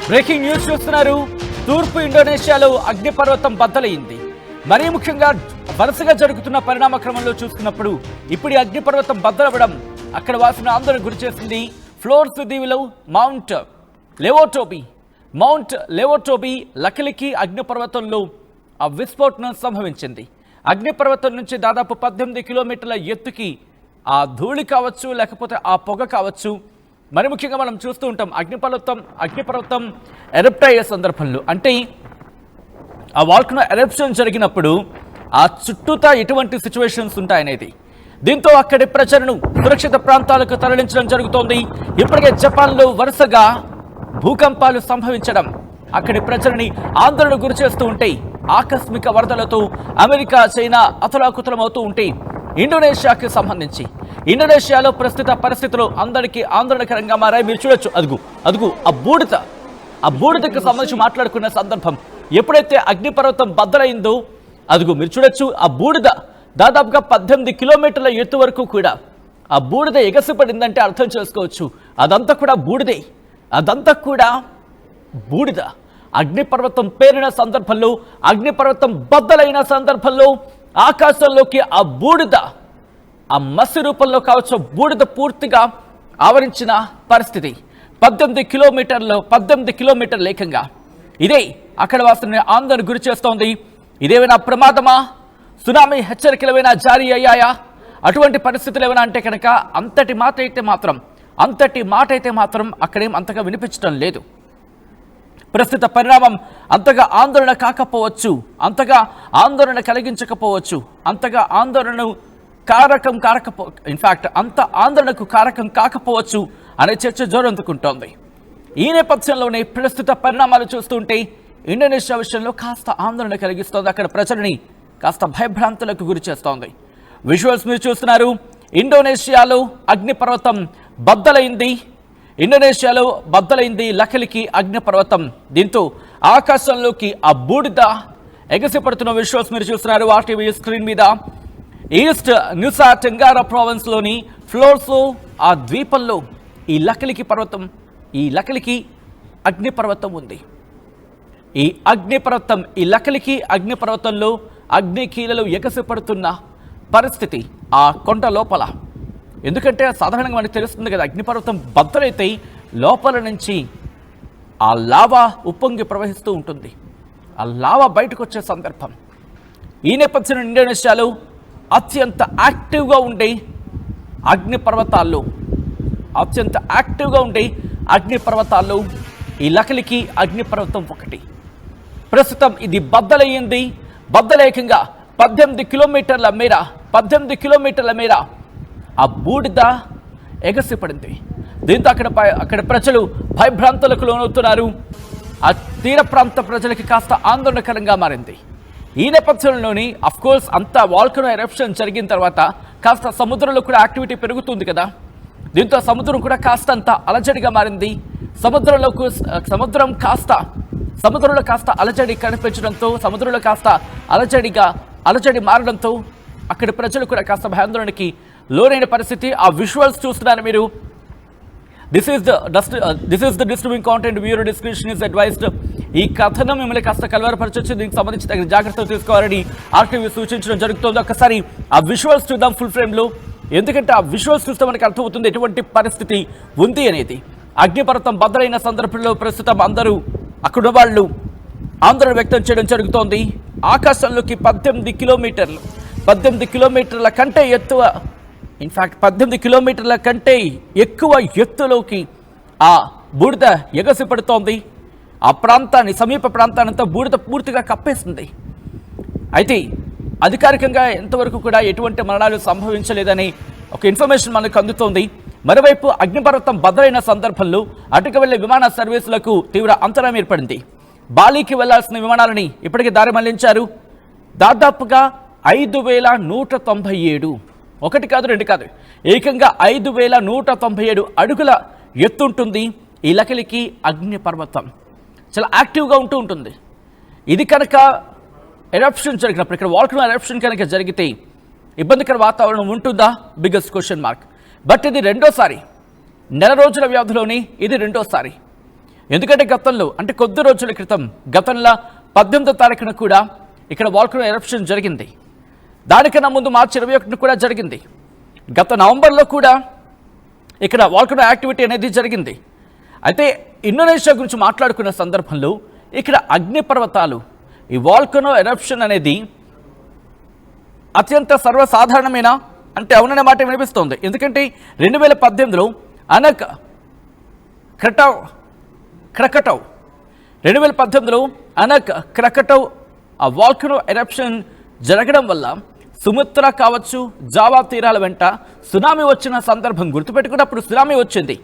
Breaking news చూస్తున్నారు. తూర్పు ఇండోనేషియాలో అగ్నిపర్వతం బద్దలైంది. మరీ ముఖ్యంగా వరుసగా జరుగుతున్న పరిణామ క్రమంలో చూస్తున్నప్పుడు ఇప్పుడు అగ్నిపర్వతం బద్దలవ్వడం అక్కడ వాసులను ఆందోళన గురిచేసింది. ఫ్లోర్స్ దీవిలో మౌంట్ లెవోటోబీ లకిలికి అగ్నిపర్వతంలో ఆ విస్ఫోటనం సంభవించింది. అగ్నిపర్వతం నుంచి దాదాపు 18 కిలోమీటర్ల ఎత్తుకి ఆ ధూళి కావచ్చు, లేకపోతే ఆ పొగ కావచ్చు. మరి ముఖ్యంగా మనం చూస్తూ ఉంటాం అగ్నిపర్వతం ఎరప్ట్ అయ్యే సందర్భంలో, అంటే ఆ వాల్కనో ఎరప్షన్ జరిగినప్పుడు ఆ చుట్టూతా ఎటువంటి సిచ్యువేషన్స్ ఉంటాయనేది. దీంతో అక్కడి ప్రజలను సురక్షిత ప్రాంతాలకు తరలించడం జరుగుతోంది. ఇప్పటికే జపాన్లో వరుసగా భూకంపాలు సంభవించడం అక్కడి ప్రజలని ఆందోళన గురి చేస్తూ ఉంటే, ఆకస్మిక వరదలతో అమెరికా, చైనా అతలాకుతలమవుతూ ఉంటే, ఇండోనేషియాకి సంబంధించి ఇండోనేషియాలో ప్రస్తుత పరిస్థితులు అందరికీ ఆందోళనకరంగా మారాయి. మీరు చూడొచ్చు, అదుగు ఆ బూడిదకు సంబంధించి మాట్లాడుకున్న సందర్భం. ఎప్పుడైతే అగ్నిపర్వతం బద్దలైందో అదుగు మీరు చూడొచ్చు, ఆ బూడిద దాదాపుగా 18 కిలోమీటర్ల ఎత్తు వరకు కూడా ఆ బూడిద ఎగసిపడిందంటే అర్థం చేసుకోవచ్చు. అదంతా కూడా బూడిద. అగ్నిపర్వతం పేరిన సందర్భంలో, అగ్నిపర్వతం బద్దలైన సందర్భంలో ఆకాశంలోకి ఆ బూడిద, ఆ మసి రూపంలో కావచ్చు, బూడిద పూర్తిగా ఆవరించిన పరిస్థితి. 18 కిలోమీటర్ల ఏకంగా. ఇదే అక్కడ వాసుని ఆందోళన గురి చేస్తోంది. ఇదేమైనా ప్రమాదమా? సునామీ హెచ్చరికలు ఏమైనా జారీ అయ్యాయా? అటువంటి పరిస్థితులు ఏమైనా అంటే కనుక అంతటి మాట అయితే మాత్రం అక్కడేం అంతగా వినిపించడం లేదు. ప్రస్తుత పరిణామం అంతగా ఆందోళన కాకపోవచ్చు, అంతగా ఆందోళన కలిగించకపోవచ్చు, అంతగా ఆందోళనకు కారకం కాకపోవచ్చు అనే చర్చ జోరందుకుంటోంది. ఈ నేపథ్యంలోనే ప్రస్తుత పరిణామాలు చూస్తుంటే ఇండోనేషియా విషయంలో కాస్త ఆందోళన కలిగిస్తోంది. అక్కడ ప్రజలని కాస్త భయభ్రాంతులకు గురి చేస్తోంది. విజువల్స్ మీరు చూస్తున్నారు. ఇండోనేషియాలో అగ్నిపర్వతం బద్దలైంది లకిలికి అగ్నిపర్వతం. దీంతో ఆకాశంలోకి ఆ బూడిద ఎగసిపడుతున్న విజువల్స్ మీరు చూస్తున్నారు ఆర్టీవీ స్క్రీన్ మీద. ఈస్ట్ న్యూసా టెంగారా ప్రావిన్స్ లోని ఫ్లోర్సో ఆ ద్వీపంలో ఈ లకిలికి అగ్నిపర్వతం ఉంది. ఈ లకిలికి అగ్నిపర్వతంలో అగ్నికీలలు ఎగసిపడుతున్న పరిస్థితి ఆ కొండ లోపల. ఎందుకంటే సాధారణంగా మనకు తెలుస్తుంది కదా, అగ్నిపర్వతం బద్దలైతే లోపల నుంచి ఆ లావా ఉప్పొంగి ప్రవహిస్తూ ఉంటుంది. ఆ లావా బయటకు వచ్చే సందర్భం. ఈ నేపథ్యంలో ఇండోనేషియాలో అత్యంత యాక్టివ్గా ఉండే అగ్నిపర్వతాల్లో ఈ లకిలికి అగ్నిపర్వతం ఒకటి. ప్రస్తుతం ఇది బద్దలేకంగా 18 కిలోమీటర్ల మేర ఆ బూడిద ఎగసిపడింది. దీంతో అక్కడ ప్రజలు భయభ్రాంతులకు లోనవుతున్నారు. ఆ తీర ప్రాంత ప్రజలకి కాస్త ఆందోళనకరంగా మారింది. ఈ నేపథ్యంలోని అఫ్కోర్స్ అంతా వాల్కనో ఎరప్షన్ జరిగిన తర్వాత కాస్త సముద్రంలో కూడా యాక్టివిటీ పెరుగుతుంది కదా. దీంతో సముద్రం కూడా కాస్తంత అలజడిగా మారింది. సముద్రంలో కాస్త అలజడి కనిపించడంతో, సముద్రంలో కాస్త అలజడి మారడంతో అక్కడి ప్రజలు కూడా కాస్త భయాందోళనకి లోనైన పరిస్థితి. ఆ విజువల్స్ చూస్తున్నారు మీరు. This is the disturbing content. Viewer discretion is advised. ఈ కథనం మిమ్మల్ని కాస్త కలవరపరచొచ్చు. దీనికి సంబంధించి తగిన జాగ్రత్తలు తీసుకోవాలని ఆర్టీవీ సూచించడం జరుగుతుంది. ఒక్కసారి ఆ విజువల్స్ చూద్దాం ఫుల్ ఫ్రేమ్లో. ఎందుకంటే ఆ విజువల్స్ చూస్తే మనకు అర్థమవుతుంది ఎటువంటి పరిస్థితి ఉంది అనేది. అగ్నిపర్వతం బద్దలైన సందర్భంలో ప్రస్తుతం అందరూ అక్కడ వాళ్ళు ఆందోళన వ్యక్తం చేయడం జరుగుతోంది. ఆకాశంలోకి 18 కిలోమీటర్ల కంటే ఎత్తువ, ఇన్ఫ్యాక్ట్ 18 కిలోమీటర్ల కంటే ఎక్కువ ఎత్తులోకి ఆ బూడిద ఎగసిపడుతోంది. ఆ ప్రాంతాన్ని, సమీప ప్రాంతాన్నంతా బూడిద పూర్తిగా కప్పేస్తుంది. అయితే అధికారికంగా ఎంతవరకు కూడా ఎటువంటి మరణాలు సంభవించలేదని ఒక ఇన్ఫర్మేషన్ మనకు అందుతోంది. మరోవైపు అగ్నిపర్వతం బద్దలైన సందర్భంలో అటుకు వెళ్లే విమాన సర్వీసులకు తీవ్ర అంతరాయం ఏర్పడింది. బాలీకి వెళ్లాల్సిన విమానాలని ఇప్పటికే దారి మళ్లించారు. దాదాపుగా 5197, ఒకటి కాదు రెండు కాదు, ఏకంగా 5197 అడుగుల ఎత్తుంటుంది ఈ లకిలికి అగ్నిపర్వతం. చాలా యాక్టివ్గా ఉంటుంది. ఇది కనుక ఎరప్షన్ జరిగినప్పుడు, ఇక్కడ వాల్కనో ఎరప్షన్ కనుక జరిగితే ఇబ్బందికర వాతావరణం ఉంటుందా? Biggest question mark. బట్ ఇది రెండోసారి, నెల రోజుల వ్యవధిలోనే ఇది రెండోసారి. ఎందుకంటే గతంలో అంటే కొద్ది రోజుల క్రితం గతంలో 18వ తారీఖున కూడా ఇక్కడ వాల్కనో ఎరప్షన్ జరిగింది. దానికన్నా ముందు మార్చి 21న కూడా జరిగింది. గత నవంబర్లో కూడా ఇక్కడ వాల్కనో యాక్టివిటీ అనేది జరిగింది. అయితే ఇండోనేషియా గురించి మాట్లాడుకున్న సందర్భంలో ఇక్కడ అగ్నిపర్వతాలు ఈ వాల్కనో ఎరప్షన్ అనేది అత్యంత సర్వసాధారణమైన అంటే అవుననే మాట వినిపిస్తోంది. ఎందుకంటే 2018లో అనక్ క్రకటౌ 2018లో అనక్ క్రకటౌ ఆ వాల్కనో ఎరప్షన్ జరగడం వల్ల సుముత్రా కావచ్చు, జావా తీరాల వెంట సునామీ వచ్చిన సందర్భం గుర్తుపెట్టుకున్నప్పుడు సునామీ వచ్చింది.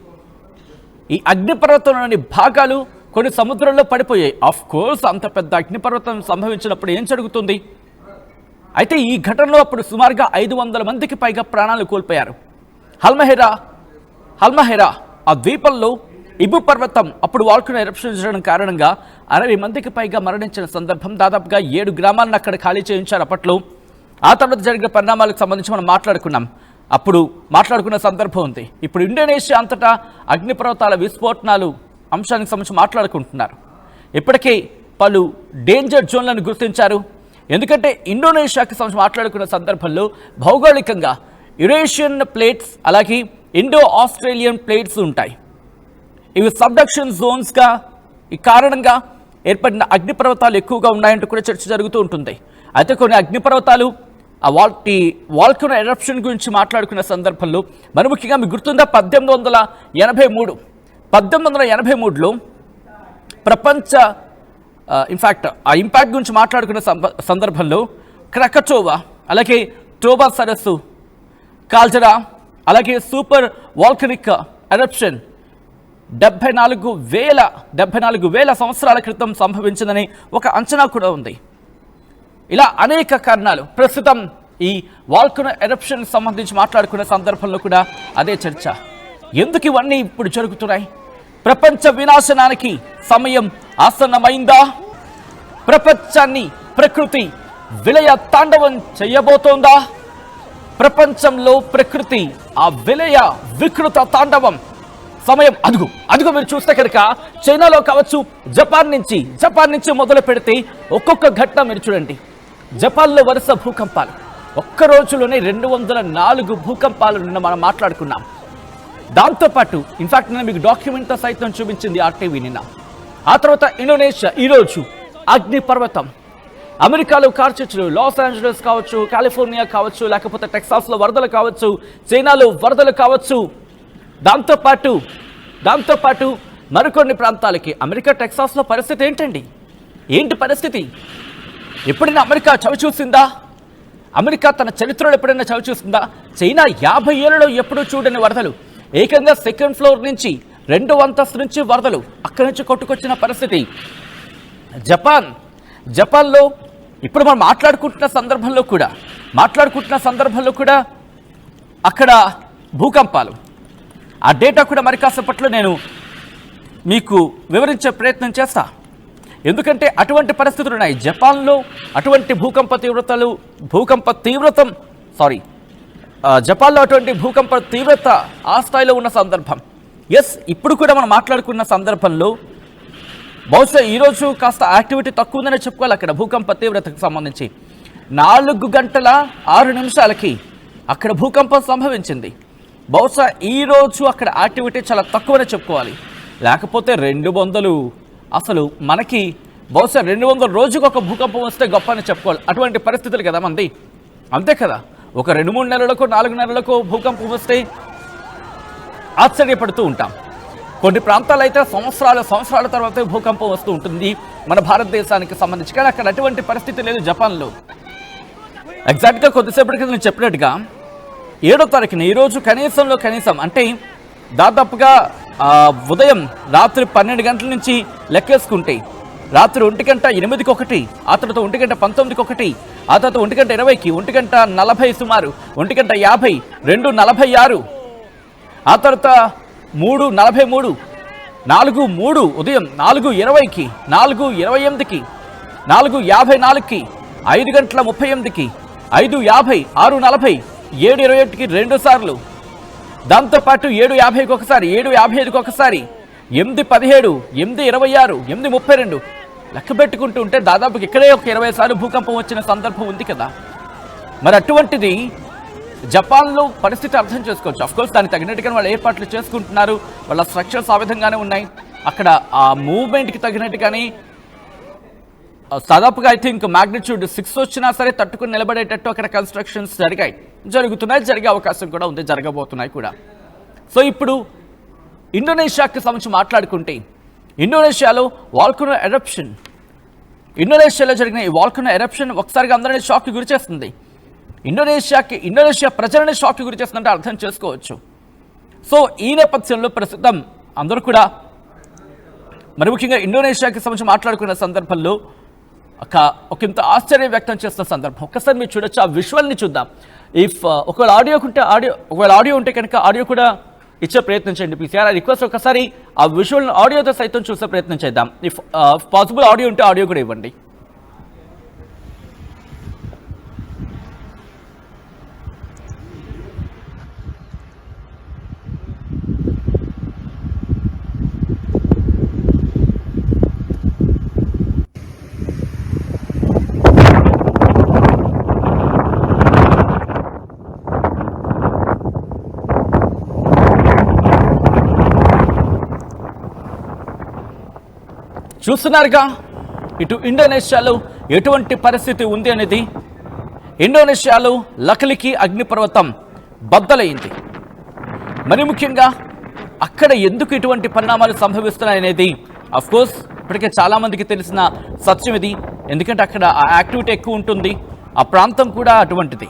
ఈ అగ్నిపర్వతంలోని భాగాలు కొన్ని సముద్రంలో పడిపోయాయి. ఆఫ్ కోర్స్ అంత పెద్ద అగ్నిపర్వతం సంభవించినప్పుడు ఏం జరుగుతుంది? అయితే ఈ ఘటనలో అప్పుడు సుమారుగా 500 మందికి పైగా ప్రాణాలు కోల్పోయారు. హల్మహెరా ఆ ద్వీపంలో ఇబు పర్వతం అప్పుడు వాల్కనో ఎరప్షన్ జరగడం కారణంగా 60 మందికి పైగా మరణించిన సందర్భం. దాదాపుగా 7 గ్రామాలను అక్కడ ఖాళీ చేయించారు అప్పట్లో. ఆ తర్వాత జరిగిన పరిణామాలకు సంబంధించి మనం మాట్లాడుకున్న సందర్భం ఉంది. ఇప్పుడు ఇండోనేషియా అంతటా అగ్నిపర్వతాల విస్ఫోటనాలు అంశానికి సంబంధించి మాట్లాడుకుంటున్నారు. ఇప్పటికే పలు డేంజర్ జోన్లను గుర్తించారు. ఎందుకంటే ఇండోనేషియాకి సంబంధించి మాట్లాడుకున్న సందర్భంలో భౌగోళికంగా యురేషియన్ ప్లేట్స్ అలాగే ఇండో ఆస్ట్రేలియన్ ప్లేట్స్ ఉంటాయి. ఇవి సబ్డక్షన్ జోన్స్గా ఈ కారణంగా ఏర్పడిన అగ్నిపర్వతాలు ఎక్కువగా ఉన్నాయంటూ కూడా చర్చ జరుగుతూ ఉంటుంది. అయితే కొన్ని అగ్నిపర్వతాలు ఆ వాల్కనో ఎరప్షన్ గురించి మాట్లాడుకున్న సందర్భంలో మరి ముఖ్యంగా మీకు గుర్తుందా 1883లో ప్రపంచ ఇన్ఫ్యాక్ట్ ఆ ఇంపాక్ట్ గురించి మాట్లాడుకున్న సందర్భంలో క్రకటోవా అలాగే టోబా సరస్సు కాల్జరా అలాగే సూపర్ వాల్కనిక్ ఎరప్షన్ 74,000 సంవత్సరాల క్రితం సంభవించిందని ఒక అంచనా కూడా ఉంది. ఇలా అనేక కారణాలు ప్రస్తుతం ఈ వాల్కనో ఎరప్షన్ సంబంధించి మాట్లాడుకున్న సందర్భంలో కూడా అదే చర్చ. ఎందుకు ఇవన్నీ ఇప్పుడు జరుగుతున్నాయి? ప్రపంచ వినాశనానికి సమయం ఆసన్నమైందా? ప్రపంచాన్ని ప్రకృతి విలయ తాండవం చేయబోతోందా? ప్రపంచంలో ప్రకృతి ఆ విలయ వికృత తాండవం సమయం అదుగు మీరు చూస్తే కనుక చైనాలో కావచ్చు, జపాన్ నుంచి మొదలు పెడితే ఒక్కొక్క ఘట్టం మీరు చూడండి. జపాన్లో వరుస భూకంపాలు, ఒక్క రోజులోనే 204 భూకంపాలు నిన్న మనం మాట్లాడుకున్నాం. దాంతోపాటు ఇన్ఫాక్ట్ నేను మీకు డాక్యుమెంట్తో సైతం చూపించింది RTV నిన్న. ఆ తర్వాత ఇండోనేషియా ఈరోజు అగ్నిపర్వతం, అమెరికాలో కార్చిచ్చులు, లాస్ ఏంజలస్ కావచ్చు, కాలిఫోర్నియా కావచ్చు, లేకపోతే టెక్సాస్లో వరదలు కావచ్చు, చైనాలో వరదలు కావచ్చు. దాంతోపాటు మరికొన్ని ప్రాంతాలకి అమెరికా టెక్సాస్లో పరిస్థితి ఏంటి పరిస్థితి? ఎప్పుడైనా అమెరికా చవి చూసిందా? అమెరికా తన చరిత్రలో ఎప్పుడైనా చవి చూసిందా? చైనా 50 ఏళ్లలో ఎప్పుడూ చూడని వరదలు, ఏకంగా 2nd ఫ్లోర్ నుంచి 2వ అంతస్తు నుంచి వరదలు అక్కడి నుంచి కొట్టుకొచ్చిన పరిస్థితి. జపాన్లో ఇప్పుడు మనం మాట్లాడుకుంటున్న సందర్భంలో కూడా అక్కడ భూకంపాలు. ఆ డేటా కూడా మరి కాసేపట్లో నేను మీకు వివరించే ప్రయత్నం చేస్తా. ఎందుకంటే అటువంటి పరిస్థితులు ఉన్నాయి జపాన్లో. అటువంటి జపాన్లో అటువంటి భూకంప తీవ్రత ఆ స్థాయిలో ఉన్న సందర్భం. ఇప్పుడు కూడా మనం మాట్లాడుకున్న సందర్భంలో బహుశా ఈరోజు కాస్త యాక్టివిటీ తక్కువ ఉందని చెప్పుకోవాలి. అక్కడ భూకంప తీవ్రతకు సంబంధించి 4 గంటల 6 నిమిషాలకి అక్కడ భూకంపం సంభవించింది. బహుశా ఈరోజు అక్కడ యాక్టివిటీ చాలా తక్కువనే చెప్పుకోవాలి. లేకపోతే 200 అసలు మనకి బహుశా 200 రోజుకు ఒక భూకంపం వస్తే గొప్ప అని చెప్పుకోవాలి. అటువంటి పరిస్థితులు కదా మంది, అంతే కదా. ఒక 2-3 నెలలకు 4 నెలలకు భూకంపం వస్తే ఆశ్చర్యపడుతూ ఉంటాం. కొన్ని ప్రాంతాలు అయితే సంవత్సరాల తర్వాత భూకంపం వస్తూ ఉంటుంది మన భారతదేశానికి సంబంధించి. కానీ అక్కడ అటువంటి పరిస్థితి లేదు జపాన్లో. ఎగ్జాక్ట్గా కొద్దిసేపటి క్రితం నేను చెప్పినట్టుగా 7వ తారీఖున ఈరోజు కనీసం అంటే దాదాపుగా ఉదయం రాత్రి 12 గంటల నుంచి లెక్కేసుకుంటే రాత్రి 1:08కి ఒకటి, ఆ తర్వాత 1:19కి ఒకటి, ఆ తర్వాత 1:20కి, 1:40 సుమారు, 1:50, 2:46, ఆ తర్వాత 3:43, 4:03 ఉదయం, 4:20కి, 4:28కి, 4:54కి, 5:38కి, 5:50, 6:40, 7:21కి 2 సార్లు, దాంతోపాటు 7:50కి ఒకసారి, 7:55కి ఒకసారి, 8:17, 8:26, 8:32 లెక్క పెట్టుకుంటూ ఉంటే దాదాపుకి ఇక్కడే ఒక 20 సార్లు భూకంపం వచ్చిన సందర్భం ఉంది కదా. మరి అటువంటిది జపాన్లో పరిస్థితి అర్థం చేసుకోవచ్చు. అఫ్కోర్స్ దానికి తగినట్టుగా వాళ్ళు ఏర్పాట్లు చేసుకుంటున్నారు, వాళ్ళ స్ట్రక్చర్స్ ఆ విధంగానే ఉన్నాయి. అక్కడ ఆ మూవ్మెంట్కి తగినట్టుగానే దాదాపుగా ఐ థింక్ మ్యాగ్నిట్యూడ్ 6 వచ్చినా సరే తట్టుకుని నిలబడేటట్టు అక్కడ కన్స్ట్రక్షన్స్ జరుగుతున్నాయి, జరిగే అవకాశం కూడా ఉంది, జరగబోతున్నాయి కూడా. సో ఇప్పుడు ఇండోనేషియాకి సంబంధించి మాట్లాడుకుంటే, ఇండోనేషియాలో వాల్కనో ఎరప్షన్, ఇండోనేషియాలో జరిగిన ఈ వాల్కనో ఎరప్షన్ ఒకసారిగా అందరినీ షాక్కి గురి చేస్తుంది. ఇండోనేషియా ప్రజలని షాక్కి గురి చేస్తుందంటే అర్థం చేసుకోవచ్చు. సో ఈ నేపథ్యంలో ప్రస్తుతం అందరూ కూడా మరి ముఖ్యంగా ఇండోనేషియాకి సంబంధించి మాట్లాడుకున్న సందర్భంలో ఒక ఇంత ఆశ్చర్యం వ్యక్తం చేస్తున్న సందర్భం. ఒక్కసారి మీరు చూడొచ్చు, ఆ విజువల్ని చూద్దాం. ఒకవేళ ఆడియో ఉంటే కనుక ఆడియో కూడా ఇచ్చే ప్రయత్నం చేయండి ప్లీజ్. ఐ రిక్వెస్ట్ ఒకసారి ఆ విజువల్ ఆడియోతో సైతం చూసే ప్రయత్నం చేద్దాం. ఇఫ్ పాసిబుల్ ఆడియో ఉంటే ఆడియో కూడా ఇవ్వండి. చూస్తున్నారుగా ఇటు ఇండోనేషియాలో ఎటువంటి పరిస్థితి ఉంది అనేది. ఇండోనేషియాలో లకలికి అగ్నిపర్వతం బద్దలైంది. మరి ముఖ్యంగా అక్కడ ఎందుకు ఇటువంటి పరిణామాలు సంభవిస్తున్నాయనేది అఫ్కోర్స్ ఇప్పటికే చాలామందికి తెలిసిన సత్యం ఇది. ఎందుకంటే అక్కడ ఆ యాక్టివిటీ ఎక్కువ ఉంటుంది, ఆ ప్రాంతం కూడా అటువంటిది.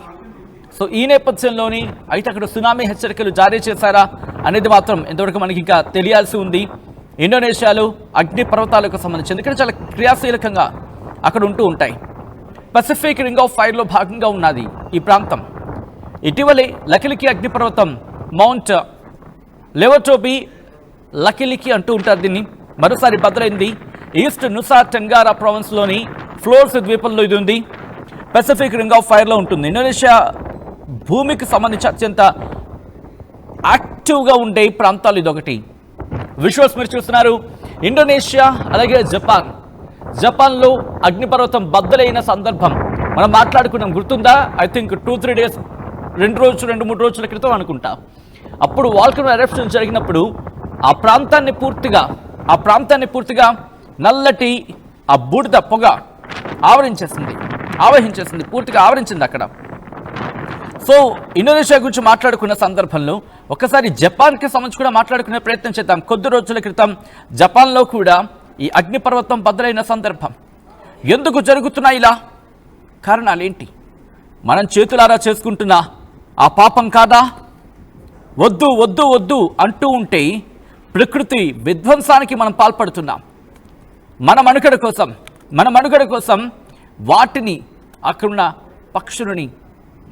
సో ఈ నేపథ్యంలోని అయితే అక్కడ సునామీ హెచ్చరికలు జారీ చేశారా అనేది మాత్రం ఇంతవరకు మనకి ఇంకా తెలియాల్సి ఉంది. ఇండోనేషియాలో అగ్ని పర్వతాలకు సంబంధించి ఎందుకంటే చాలా క్రియాశీలకంగా అక్కడ ఉంటూ ఉంటాయి. పసిఫిక్ రింగ్ ఆఫ్ ఫైర్లో భాగంగా ఉన్నది ఈ ప్రాంతం. ఇటీవలే లకిలికి అగ్నిపర్వతం మౌంట్ లెవటోబి లకిలికి అంటూ ఉంటారు దీన్ని, మరోసారి బద్దలైంది. ఈస్ట్ నుసా టెంగారా ప్రావిన్స్లోని ఫ్లోర్స్ ద్వీపంలో ఇది ఉంది. పసిఫిక్ రింగ్ ఆఫ్ ఫైర్లో ఉంటుంది. ఇండోనేషియా భూమికి సంబంధించి అత్యంత యాక్టివ్గా ఉండే ప్రాంతాలు ఇదొకటి. విజువల్స్ మీరు చూస్తున్నారు. ఇండోనేషియా అలాగే జపాన్లో అగ్నిపర్వతం బద్దలైన సందర్భం మనం మాట్లాడుకున్నాం, గుర్తుందా? ఐ థింక్ 2-3 డేస్, 2-3 రోజుల క్రితం అనుకుంటా. అప్పుడు వాల్కనో ఎరప్షన్ జరిగినప్పుడు ఆ ప్రాంతాన్ని పూర్తిగా నల్లటి ఆ బూడిద పొగ ఆవహించేసింది, పూర్తిగా ఆవరించింది అక్కడ. సో ఇండోనేషియా గురించి మాట్లాడుకున్న సందర్భంలో ఒకసారి జపాన్కి సంబంధించి కూడా మాట్లాడుకునే ప్రయత్నం చేద్దాం. కొద్ది రోజుల క్రితం జపాన్లో కూడా ఈ అగ్నిపర్వతం బద్దలైన సందర్భం. ఎందుకు జరుగుతున్నాయి ఇలా? కారణాలు ఏంటి? మనం చేతులారా చేసుకుంటున్నా ఆ పాపం కాదా? వద్దు వద్దు వద్దు అంటూ ఉంటే ప్రకృతి విధ్వంసానికి మనం పాల్పడుతున్నాం. మన మనుగడ కోసం వాటిని, అక్కడున్న పక్షులని,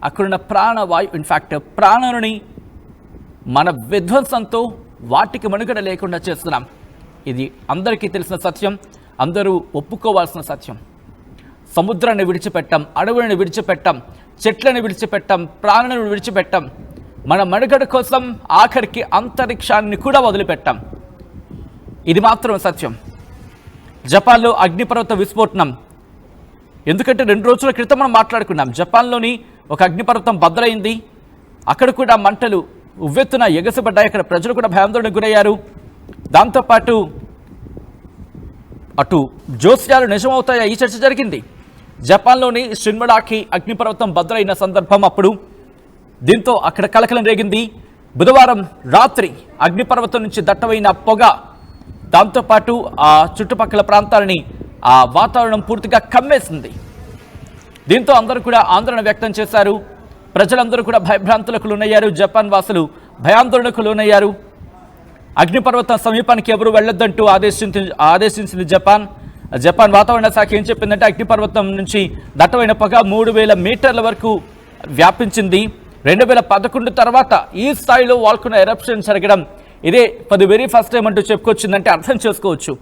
అక్కడున్న ప్రాణుని మన విధ్వంసంతో వాటికి మనుగడ లేకుండా చేస్తున్నాం. ఇది అందరికీ తెలిసిన సత్యం, అందరూ ఒప్పుకోవాల్సిన సత్యం. సముద్రాన్ని విడిచిపెట్టాం, అడవులను విడిచిపెట్టాం, చెట్లను విడిచిపెట్టాం, ప్రాణులను విడిచిపెట్టాం. మన మనుగడ కోసం ఆఖరికి అంతరిక్షాన్ని కూడా వదిలిపెట్టాం. ఇది మాత్రం సత్యం. జపాన్లో అగ్నిపర్వత విస్ఫోటనం, ఎందుకంటే 2 రోజుల క్రితం మనం మాట్లాడుకున్నాం. జపాన్లోని ఒక అగ్నిపర్వతం బద్దలైంది. అక్కడ కూడా మంటలు ఉవ్వెత్తున ఎగసిపడ్డాయి. అక్కడ ప్రజలు కూడా భయాందోళనకు గురయ్యారు. దాంతోపాటు అటు జోస్యాలు నిజమవుతాయా ఈ చర్చ జరిగింది. జపాన్లోని షిన్మడాకి అగ్నిపర్వతం బద్దలైన సందర్భం అప్పుడు. దీంతో అక్కడ కలకలం రేగింది. బుధవారం రాత్రి అగ్నిపర్వతం నుంచి దట్టమైన పొగ, దాంతోపాటు ఆ చుట్టుపక్కల ప్రాంతాలని ఆ వాతావరణం పూర్తిగా కమ్మేసింది. దీంతో అందరూ కూడా ఆందోళన వ్యక్తం చేశారు. ప్రజలందరూ కూడా భయభ్రాంతులకు లోనయ్యారు. జపాన్ వాసులు భయాందోళనకు లోనయ్యారు. అగ్నిపర్వతం సమీపానికి ఎవరు వెళ్లొద్దంటూ ఆదేశించింది జపాన్ వాతావరణ శాఖ ఏం చెప్పిందంటే అగ్నిపర్వతం నుంచి దట్టమైన పొగ 3000 మీటర్ల వరకు వ్యాపించింది. 2011 తర్వాత ఈ స్థాయిలో వాల్కనో ఎరప్షన్ జరగడం ఇదే వెరీ ఫస్ట్ టైం అంటూ చెప్పుకొచ్చిందంటే అర్థం చేసుకోవచ్చు.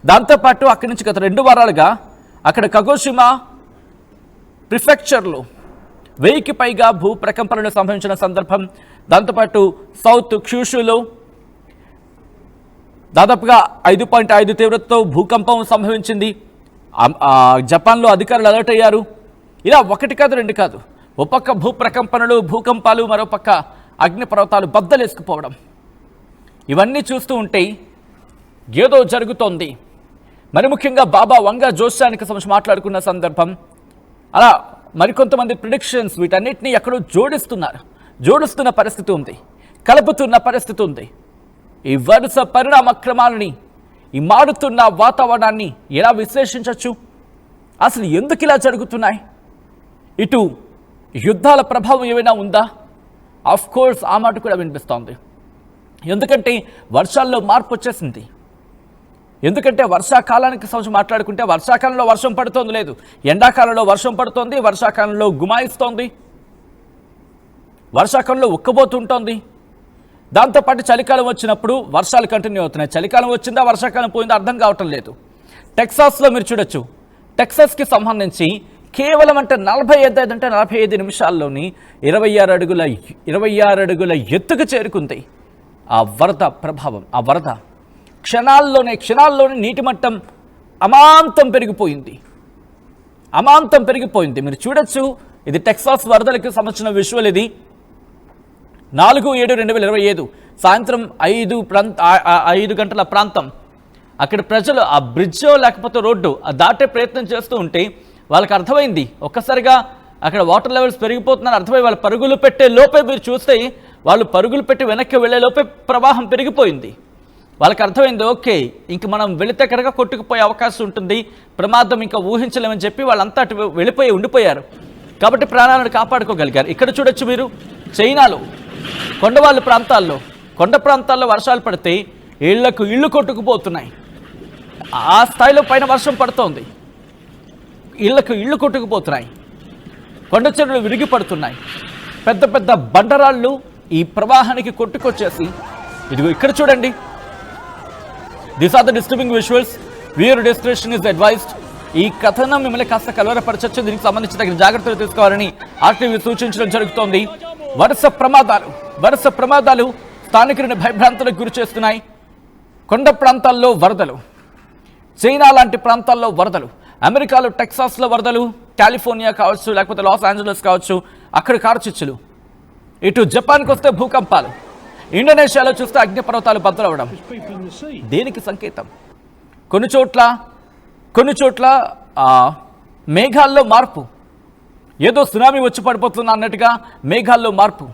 దాంతోపాటు అక్కడి నుంచి గత 2 వారాలుగా అక్కడ కగోషిమా ప్రిఫెక్చర్లో 1000కి పైగా భూ ప్రకంపనలు సంభవించిన సందర్భం. దాంతోపాటు సౌత్ క్యూషులో దాదాపుగా 5.5 తీవ్రతతో భూకంపం సంభవించింది. జపాన్లో అధికారులు అలర్ట్ అయ్యారు. ఇలా ఒకటి కాదు రెండు కాదు, ఓ పక్క భూప్రకంపనలు, భూకంపాలు, మరోపక్క అగ్నిపర్వతాలు బద్దలేసుకుపోవడం, ఇవన్నీ చూస్తూ ఉంటే ఏదో జరుగుతోంది. మరి ముఖ్యంగా బాబా వంగ జోస్యానికి సంబంధించి మాట్లాడుకున్న సందర్భం, అలా మరికొంతమంది ప్రిడిక్షన్స్ వీటన్నిటినీ ఎక్కడో జోడిస్తున్న పరిస్థితి ఉంది, కలుపుతున్న పరిస్థితి ఉంది. ఈ వరుస పరిణామ క్రమాలని, ఈ మారుతున్న వాతావరణాన్ని ఎలా విశ్లేషించవచ్చు? అసలు ఎందుకు ఇలా జరుగుతున్నాయి? ఇటు యుద్ధాల ప్రభావం ఏమైనా ఉందా? ఆఫ్ కోర్స్ ఆ మాట కూడా వినిపిస్తోంది. ఎందుకంటే వర్షాల్లో మార్పు వచ్చేసింది. ఎందుకంటే వర్షాకాలానికి సంబంధించి మాట్లాడుకుంటే వర్షాకాలంలో వర్షం పడుతోంది లేదు, ఎండాకాలంలో వర్షం పడుతోంది, వర్షాకాలంలో గుమాయిస్తోంది, వర్షాకాలంలో ఉక్కబోతుంటోంది. దాంతోపాటు చలికాలం వచ్చినప్పుడు వర్షాలు కంటిన్యూ అవుతున్నాయి. చలికాలం వచ్చిందా వర్షాకాలం పోయిందా అర్థం కావటం లేదు. టెక్సాస్లో మీరు చూడొచ్చు, టెక్సాస్కి సంబంధించి కేవలం అంటే 45 నిమిషాల్లోని 26 అడుగుల ఎత్తుకు చేరుకుంది ఆ వరద ప్రభావం. ఆ వరద క్షణాల్లోనే నీటి మట్టం అమాంతం పెరిగిపోయింది. మీరు చూడొచ్చు, ఇది టెక్సాస్ వరదలకు సంబంధించిన విజువల్. ఇది 4/7/2025 సాయంత్రం 5 గంటల ప్రాంతం. అక్కడ ప్రజలు ఆ బ్రిడ్జో లేకపోతే రోడ్డు దాటే ప్రయత్నం చేస్తూ ఉంటే వాళ్ళకి అర్థమైంది, ఒక్కసారిగా అక్కడ వాటర్ లెవెల్స్ పెరిగిపోతుందని అర్థమై వాళ్ళు పరుగులు పెట్టే లోపే, మీరు చూస్తే వాళ్ళు పరుగులు పెట్టి వెనక్కి వెళ్ళే లోపే ప్రవాహం పెరిగిపోయింది. వాళ్ళకి అర్థమైంది, ఓకే ఇంక మనం వెళితే కనుక కొట్టుకుపోయే అవకాశం ఉంటుంది, ప్రమాదం ఇంకా ఊహించలేమని చెప్పి వాళ్ళంతా అటు ఉండిపోయారు. కాబట్టి ప్రాణాలను కాపాడుకోగలిగారు. ఇక్కడ చూడొచ్చు మీరు, చైనాలో కొండ ప్రాంతాల్లో వర్షాలు పడితే ఇళ్ళు కొట్టుకుపోతున్నాయి. ఆ స్థాయిలో పైన వర్షం పడుతోంది, ఇళ్ళు కొట్టుకుపోతున్నాయి, కొండ చెరువులు విరిగి పడుతున్నాయి, పెద్ద పెద్ద బండరాళ్ళు ఈ ప్రవాహానికి కొట్టుకొచ్చేసి, ఇదిగో ఇక్కడ చూడండి, these are the disturbing visuals, viewer discretion is advised. ఈ కథనం మిమ్మల్ని కాస్త కలవరపరచచ్చు, దీనికి సంబంధించి తగిన జాగ్రత్తలు తీసుకోవాలని ఆర్టీవీ సూచించడం జరుగుతోంది. వరుస ప్రమాదాలు స్థానికులను భయభ్రాంతులకు గురి చేస్తున్నాయి. కొండ ప్రాంతాల్లో వరదలు, చైనా లాంటి ప్రాంతాల్లో వరదలు, అమెరికాలో టెక్సాస్లో వరదలు, కాలిఫోర్నియా కావచ్చు లేకపోతే లాస్ ఏంజలస్ కావచ్చు అక్కడ కారుచిచ్చులు, ఇటు జపాన్కి వస్తే భూకంపాలు, ఇండోనేషియాలో చూస్తే అగ్నిపర్వతాలు బద్దలవడం. దేనికి సంకేతం? కొన్ని చోట్ల మేఘాల్లో మార్పు, ఏదో సునామీ వచ్చి పడిపోతున్నా అన్నట్టుగా మేఘాల్లో మార్పు.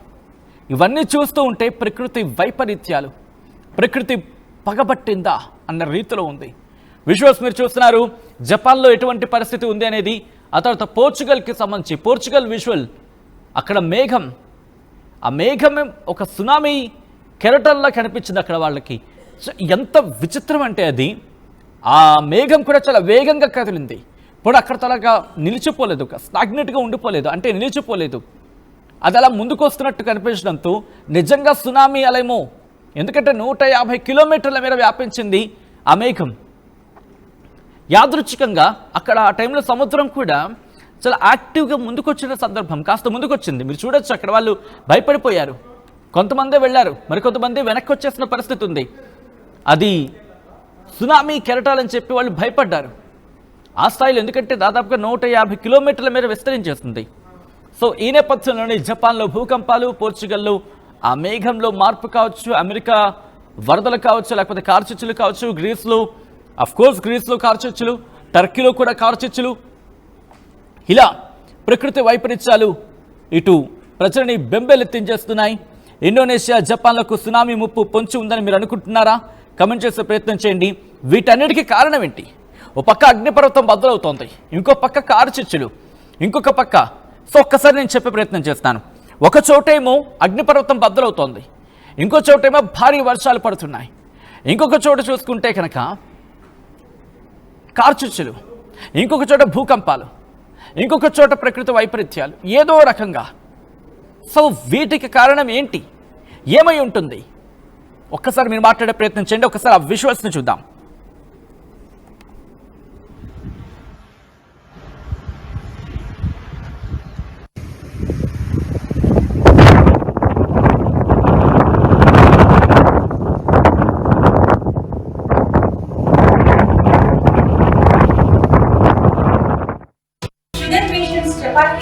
ఇవన్నీ చూస్తూ ఉంటే ప్రకృతి వైపరీత్యాలు, ప్రకృతి పగబట్టిందా అన్న రీతిలో ఉంది. విజువల్స్ మీరు చూస్తున్నారు, జపాన్లో ఎటువంటి పరిస్థితి ఉంది అనేది. ఆ తర్వాత పోర్చుగల్కి సంబంధించి పోర్చుగల్ విజువల్, అక్కడ మేఘం, ఆ మేఘం ఒక సునామీ కెరటంలా కనిపించింది అక్కడ వాళ్ళకి. ఎంత విచిత్రం అంటే అది, ఆ మేఘం కూడా చాలా వేగంగా కదిలింది. ఇప్పుడు అక్కడ తలగా నిలిచిపోలేదు, స్టాగ్నెట్గా ఉండిపోలేదు, అంటే నిలిచిపోలేదు, అది అలా ముందుకు వస్తున్నట్టు కనిపించడంతో నిజంగా సునామీ అలేమో. ఎందుకంటే 150 కిలోమీటర్ల మేర వ్యాపించింది ఆ మేఘం. యాదృచ్ఛికంగా అక్కడ ఆ టైంలో సముద్రం కూడా చాలా యాక్టివ్గా ముందుకొచ్చిన సందర్భం, కాస్త ముందుకొచ్చింది. మీరు చూడొచ్చు, అక్కడ వాళ్ళు భయపడిపోయారు, కొంతమందే వెళ్ళారు, మరికొంతమంది వెనక్కి వచ్చేసిన పరిస్థితి ఉంది. అది సునామీ కెరటాలని చెప్పి వాళ్ళు భయపడ్డారు ఆ స్థాయిలో, ఎందుకంటే దాదాపుగా 150 కిలోమీటర్ల మేర విస్తరించేస్తుంది. సో ఈ నేపథ్యంలోనే జపాన్లో భూకంపాలు, పోర్చుగల్లో ఆ మేఘంలో మార్పు కావచ్చు, అమెరికా వరదలు కావచ్చు, లేకపోతే కార్చిచ్చులు కావచ్చు, గ్రీస్లో కార్చిచ్చులు, టర్కీలో కూడా కార్చిచ్చులు, ఇలా ప్రకృతి వైపరీత్యాలు ఇటు ప్రజలని బెంబేలెత్తించేస్తున్నాయి. ఇండోనేషియా, జపాన్లకు సునామీ ముప్పు పొంచి ఉందని మీరు అనుకుంటున్నారా? కమెంట్ చేసే ప్రయత్నం చేయండి. వీటన్నిటికీ కారణం ఏంటి? ఓ పక్క అగ్నిపర్వతం బద్దలవుతోంది, ఇంకో పక్క కార్చిచ్చులు, ఇంకొక పక్క. సో ఒక్కసారి నేను చెప్పే ప్రయత్నం చేస్తాను. ఒక చోటేమో అగ్నిపర్వతం బద్దలవుతోంది, ఇంకో చోటేమో భారీ వర్షాలు పడుతున్నాయి, ఇంకొక చోట చూసుకుంటే కనుక కార్చిచ్చులు, ఇంకొక చోట భూకంపాలు, ఇంకొక చోట ప్రకృతి వైపరీత్యాలు, ఏదో రకంగా. సో వీటికి కారణం ఏంటి? ఏమై ఉంటుంది? ఒక్కసారి మీరు మాట్లాడే ప్రయత్నం చేయండి. ఒకసారి ఆ విజువల్స్ని చూద్దాం.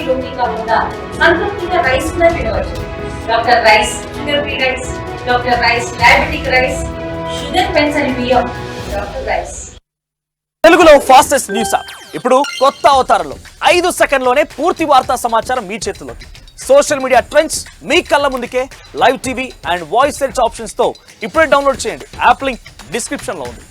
రోటీ కాకుండా సంతృప్తిగా రైస్ కూడా తినవచ్చు. Doctor rice, sugar free rice, doctor rice diabetic rice, sugar pension బియ్యం, డాక్టర్ రైస్. తెలుగులో ఫాస్టెస్ట్ న్యూస్ యాప్ ఇప్పుడు కొత్త అవతారంలో 5 సెకండ్లోనే పూర్తి వార్తా సమాచారం మీ చేతుల్లోకి. సోషల్ మీడియా ట్రెండ్స్ మీ కళ్ళ ముందుకే live TV and voice search options తో ఇప్పుడే డౌన్లోడ్ చేయండి. యాప్ లింక్ డిస్క్రిప్షన్ లో ఉంది.